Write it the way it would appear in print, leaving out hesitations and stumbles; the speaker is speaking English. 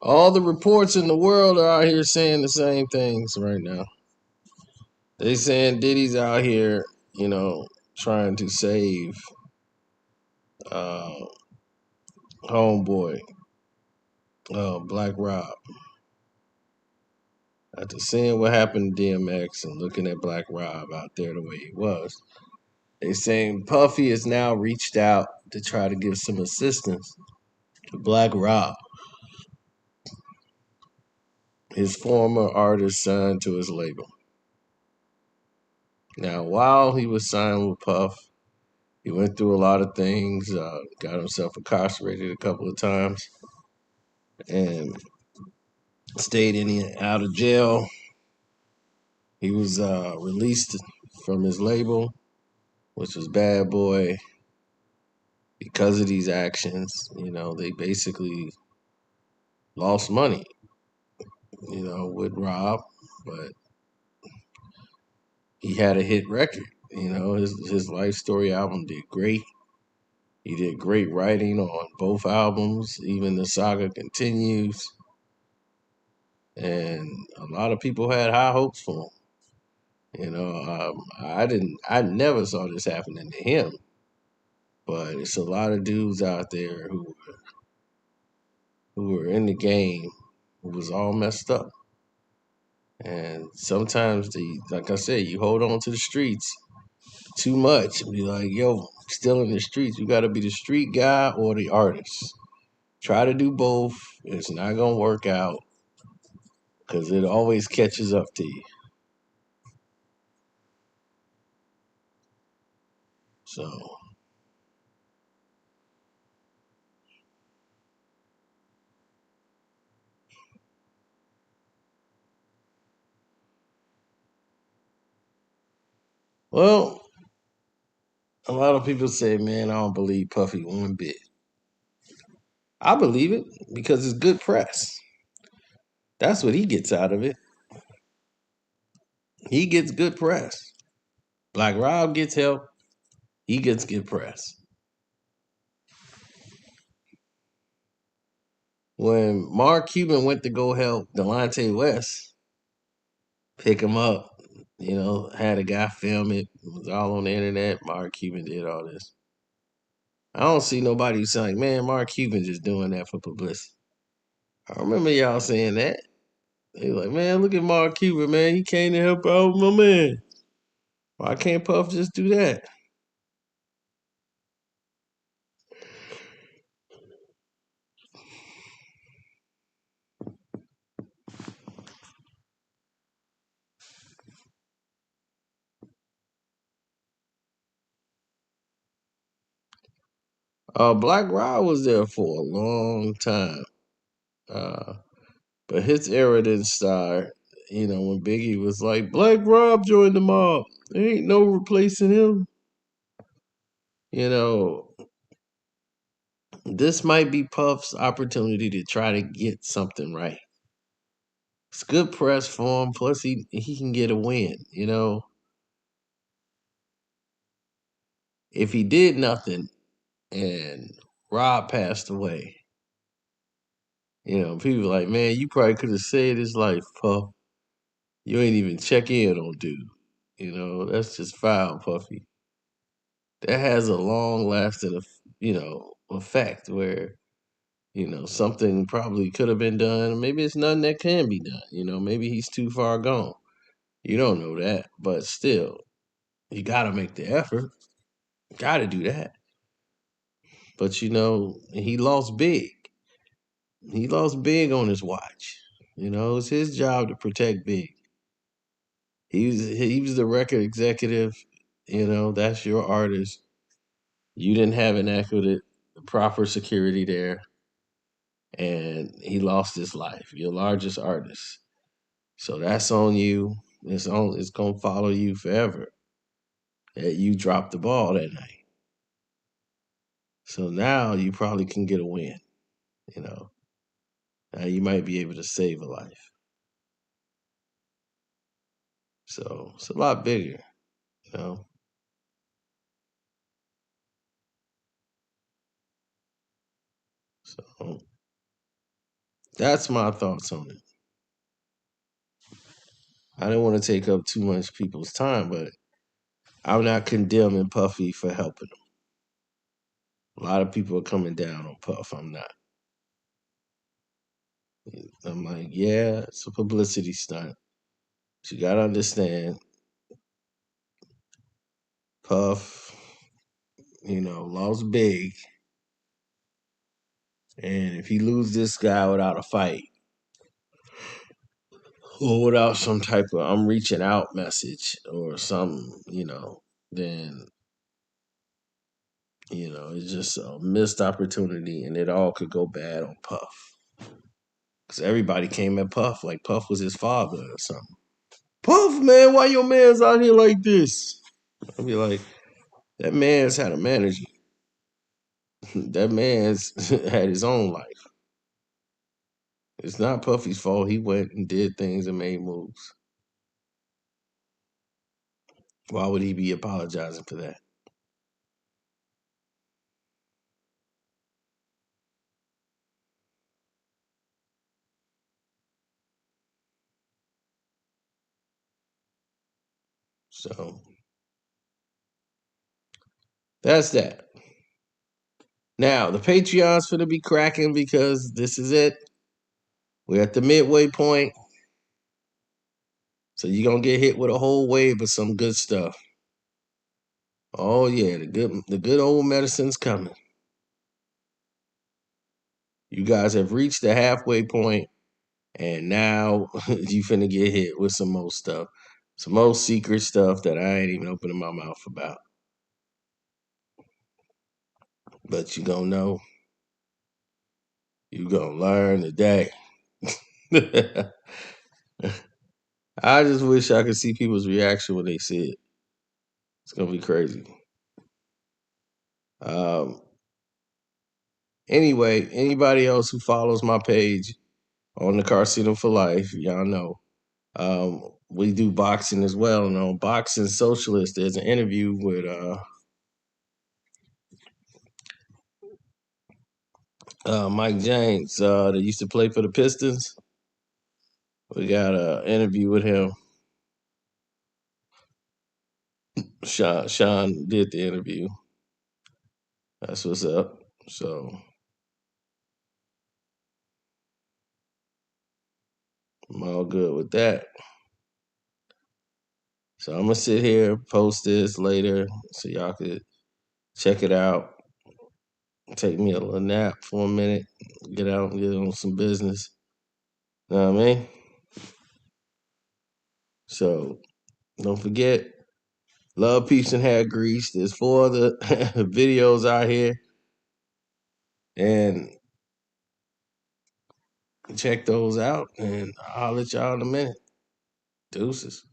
All the reports in the world are out here saying the same things right now. They saying Diddy's out here, trying to save uh, homeboy, Black Rob. After seeing what happened to DMX and looking at Black Rob out there the way he was, they saying Puffy has now reached out to try to give some assistance to Black Rob, his former artist signed to his label. Now, while he was signed with Puff, he went through a lot of things, got himself incarcerated a couple of times, and stayed in and out of jail. He was released from his label, which was Bad Boy, because of these actions. They basically lost money, with Rob, but he had a hit record. His Life Story album did great. He did great writing on both albums. Even The Saga Continues. And a lot of people had high hopes for him. I never saw this happening to him, but it's a lot of dudes out there who were in the game who was all messed up. And sometimes, like I said, you hold on to the streets too much and be like, yo, still in the streets. You got to be the street guy or the artist. Try to do both. It's not going to work out because it always catches up to you. So, well, a lot of people say, man, I don't believe Puffy one bit. I believe it because it's good press. That's what he gets out of it. He gets good press. Black Rob gets help. He gets good press. When Mark Cuban went to go help Delonte West pick him up, had a guy film it. It was all on the internet. Mark Cuban did all this. I don't see nobody saying, man, Mark Cuban just doing that for publicity. I remember y'all saying that. They like, man, look at Mark Cuban, man. He came to help out my man. Why can't Puff just do that? Black Rob was there for a long time. Uh, but his era didn't start, when Biggie was like, Black Rob joined the mob. There ain't no replacing him. You know, this might be Puff's opportunity to try to get something right. It's good press for him. Plus, he can get a win. If he did nothing and Rob passed away, people like, man, you probably could have saved his life, Puff. You ain't even check in on dude. That's just foul, Puffy. That has a long lasting, effect where something probably could have been done. Maybe it's nothing that can be done. Maybe he's too far gone. You don't know that, but still, you got to make the effort. Got to do that. But he lost big. He lost big on his watch. It's his job to protect big. He was the record executive. That's your artist. You didn't have an adequate, proper security there, and he lost his life. Your largest artist. So that's on you. It's gonna follow you forever that you dropped the ball that night. So now you probably can get a win. You know, now you might be able to save a life. So it's a lot bigger. You know, so That's my thoughts on it. I didn't want to take up too much people's time, but I'm not condemning Puffy for helping them. A lot of people are coming down on Puff. I'm not. I'm like, yeah, it's a publicity stunt. But you gotta understand, Puff, lost big, and if he lose this guy without a fight or without some type of "I'm reaching out" message or something, then it's just a missed opportunity, and it all could go bad on Puff. Because everybody came at Puff like Puff was his father or something. Puff, man, why your man's out here like this? I'd be like, that man's had a manager. That man's had his own life. It's not Puffy's fault. He went and did things and made moves. Why would he be apologizing for that? So that's that. Now the Patreon's gonna be cracking because this is it. We're at the midway point. So you're gonna get hit with a whole wave of some good stuff. Oh yeah, the good old medicine's coming. You guys have reached the halfway point, and now you finna get hit with some more stuff. Some more secret stuff that I ain't even opening my mouth about. But you gonna know. You gonna learn today. I just wish I could see people's reaction when they see it. It's gonna be crazy. Um, anyway, anybody else who follows my page on the Casino for Life, y'all know. We do boxing as well, and on Boxing Socialist, there's an interview with Mike James that used to play for the Pistons. We got an interview with him. Sean did the interview. That's what's up. So I'm all good with that. So I'm gonna sit here, post this later, so y'all could check it out. Take me a little nap for a minute, get out and get on some business. Know what I mean? So don't forget, love, peace, and hair grease. There's 4 other videos out here, and check those out. And I'll let y'all in a minute. Deuces.